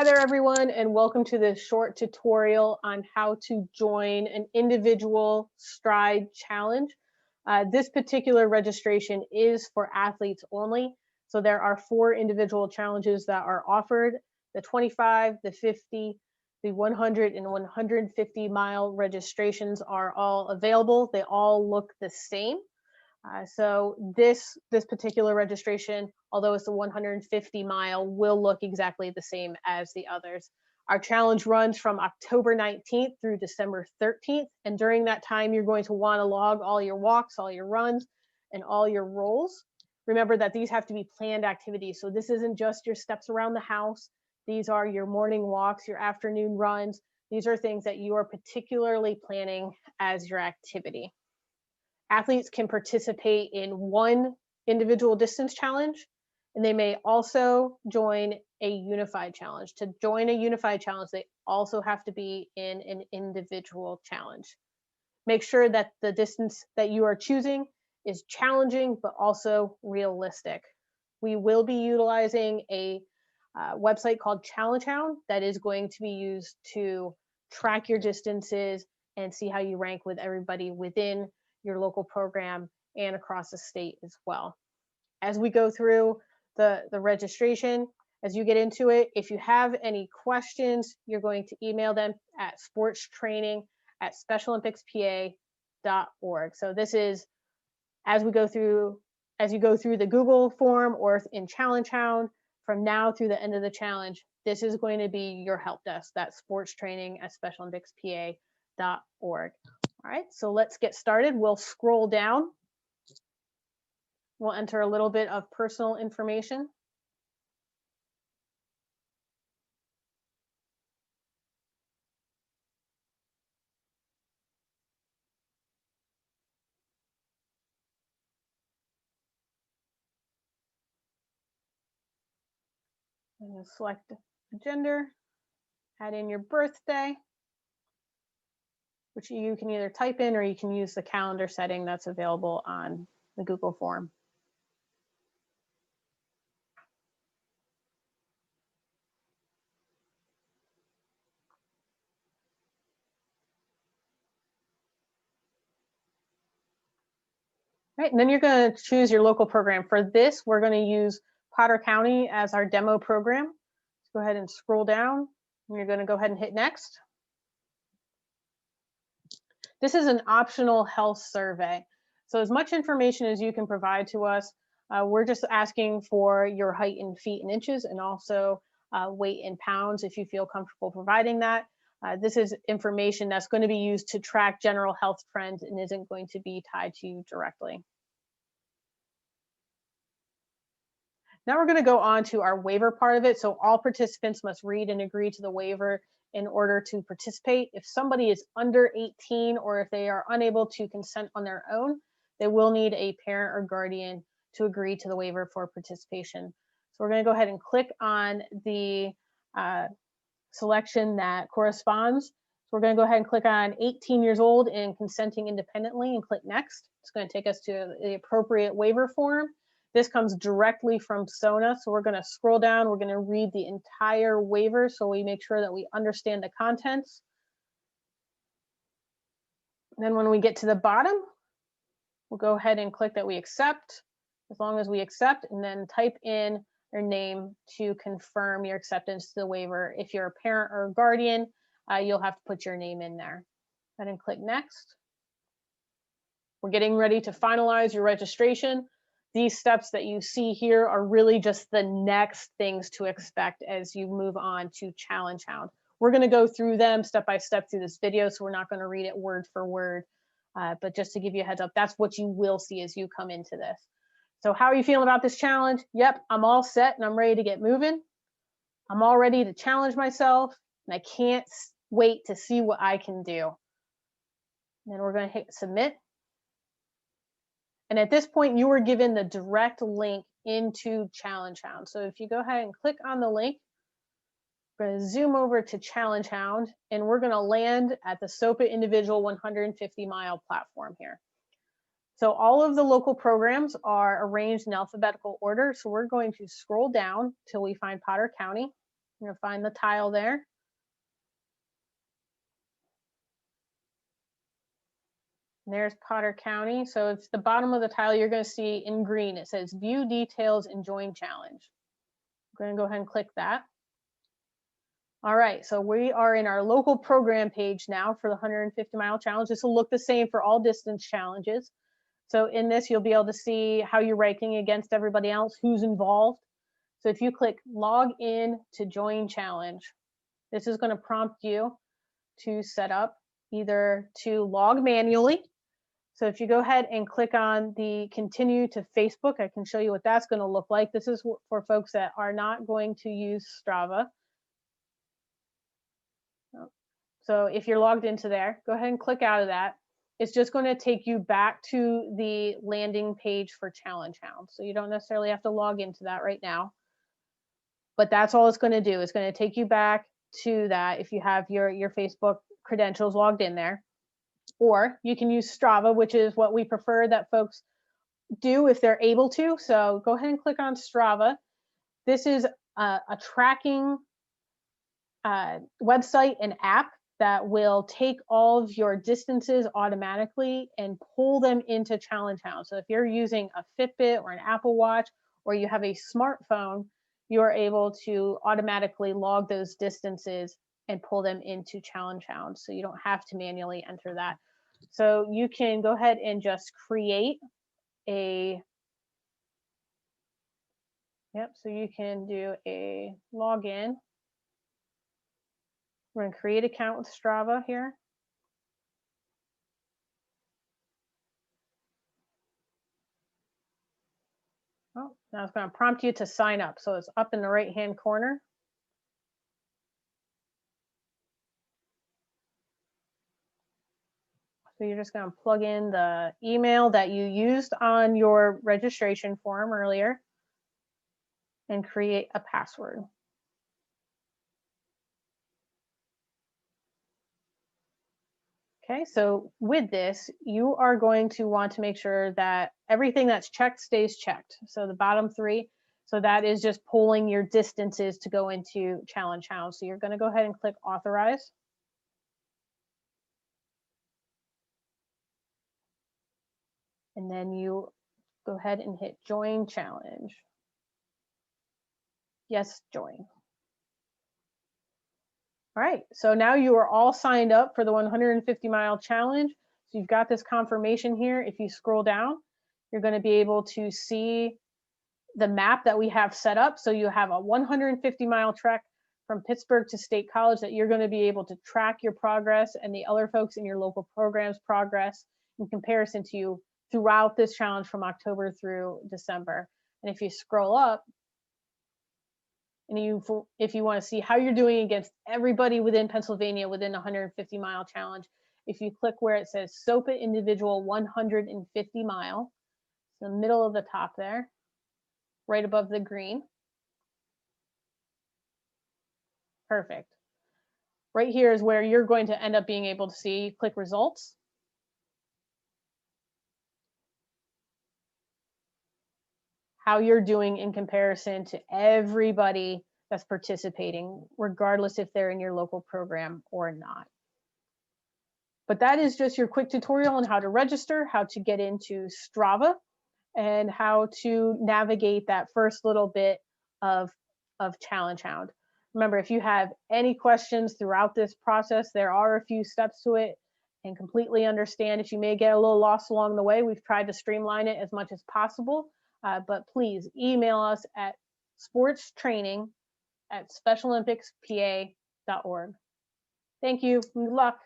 Hi there, everyone, and welcome to this short tutorial on how to join an individual stride challenge. This particular registration is for athletes only. So there are 4 individual challenges that are offered: the 25, the 50, the 100, and 150 mile registrations are all available. They all look the same. So this particular registration, although it's the 150 mile, will look exactly the same as the others. Our challenge runs from October 19th through December 13th. And during that time, you're going to want to log all your walks, all your runs, and all your rolls. Remember that these have to be planned activities. So this isn't just your steps around the house. These are your morning walks, your afternoon runs. These are things that you are particularly planning as your activity. Athletes can participate in one individual distance challenge, and they may also join a unified challenge. To join a unified challenge, they also have to be in an individual challenge. Make sure that the distance that you are choosing is challenging, but also realistic. We will be utilizing a website called Challenge Hound that is going to be used to track your distances and see how you rank with everybody within your local program and across the state as well. As we go through the registration, as you get into it, if you have any questions, you're going to email them at sportstraining@specialolympicspa.org. So this is as you go through the Google form or in Challenge Hound, from now through the end of the challenge, this is going to be your help desk. That's sportstraining@specialolympicspa.org. All right, so let's get started. We'll scroll down. We'll enter a little bit of personal information. I'm going to select a gender, add in your birthday, which you can either type in or you can use the calendar setting that's available on the Google form. Right, and then you're going to choose your local program. For this, we're going to use Potter County as our demo program. Let's go ahead and scroll down, and you're going to go ahead and hit next. This is an optional health survey. So as much information as you can provide to us, we're just asking for your height in feet and inches, and also weight in pounds if you feel comfortable providing that. This is information that's going to be used to track general health trends and isn't going to be tied to you directly. Now we're going to go on to our waiver part of it. So all participants must read and agree to the waiver in order to participate. If somebody is under 18 or if they are unable to consent on their own, they will need a parent or guardian to agree to the waiver for participation. So we're going to go ahead and click on the selection that corresponds. So we're going to go ahead and click on 18 years old and consenting independently and click next. It's going to take us to the appropriate waiver form. This comes directly from SONA, so we're going to scroll down. We're going to read the entire waiver so we make sure that we understand the contents. And then when we get to the bottom, we'll go ahead and click that we accept, as long as we accept, and then type in your name to confirm your acceptance to the waiver. If you're a parent or a guardian, you'll have to put your name in there. And then click next. We're getting ready to finalize your registration. These steps that you see here are really just the next things to expect as you move on to Challenge Hound. We're going to go through them step by step through this video, so we're not going to read it word for word, but just to give you a heads up, that's what you will see as you come into this. So how are you feeling about this challenge? Yep, I'm all set and I'm ready to get moving. I'm all ready to challenge myself, and I can't wait to see what I can do. And then we're going to hit submit. And at this point, you were given the direct link into Challenge Hound. So if you go ahead and click on the link, we're going to zoom over to Challenge Hound, and we're going to land at the SOPA individual 150 mile platform here. So all of the local programs are arranged in alphabetical order. So we're going to scroll down till we find Potter County. You're gonna find the tile there. And there's Potter County. So it's the bottom of the tile you're going to see in green. It says view details and join challenge. I'm going to go ahead and click that. All right, so we are in our local program page now for the 150-mile challenge. This will look the same for all distance challenges. So in this, you'll be able to see how you're ranking against everybody else, who's involved. So if you click log in to join challenge, this is going to prompt you to set up either to log manually. So if you go ahead and click on the continue to Facebook, I can show you what that's going to look like. This is for folks that are not going to use Strava. So if you're logged into there, go ahead and click out of that. It's just going to take you back to the landing page for Challenge Hound. So you don't necessarily have to log into that right now. But that's all it's going to do. It's going to take you back to that if you have your Facebook credentials logged in there. Or you can use Strava, which is what we prefer that folks do if they're able to. So go ahead and click on Strava. This is a tracking website and app that will take all of your distances automatically and pull them into Challenge Hound. So if you're using a Fitbit or an Apple Watch, or you have a smartphone, you're able to automatically log those distances and pull them into Challenge Hound. So you don't have to manually enter that. So you can go ahead and just create a, so you can do a login. We're going to create an account with Strava here. Oh, now it's going to prompt you to sign up. So it's up in the right-hand corner. So you're just going to plug in the email that you used on your registration form earlier and create a password. Okay, so with this, you are going to want to make sure that everything that's checked stays checked. So the bottom three, so that is just pulling your distances to go into Challenge Hound. So you're going to go ahead and click authorize. And then you go ahead and hit join challenge. Yes, join. All right, so now you are all signed up for the 150-mile challenge. So you've got this confirmation here. If you scroll down, you're going to be able to see the map that we have set up. So you have a 150-mile trek from Pittsburgh to State College that you're going to be able to track your progress and the other folks in your local program's progress in comparison to you throughout this challenge from October through December. And if you scroll up, and if you want to see how you're doing against everybody within Pennsylvania within the 150-mile challenge, if you click where it says SOPA individual 150 mile, the middle of the top there, right above the green. Perfect. Right here is where you're going to end up being able to see, click results. How you're doing in comparison to everybody that's participating, regardless if they're in your local program or not. But that is just your quick tutorial on how to register, how to get into Strava, and how to navigate that first little bit of Challenge Hound. Remember, if you have any questions throughout this process, there are a few steps to it, and completely understand if you may get a little lost along the way. We've tried to streamline it as much as possible, but please email us at sportstraining@specialolympicspa.org. Thank you. Good luck.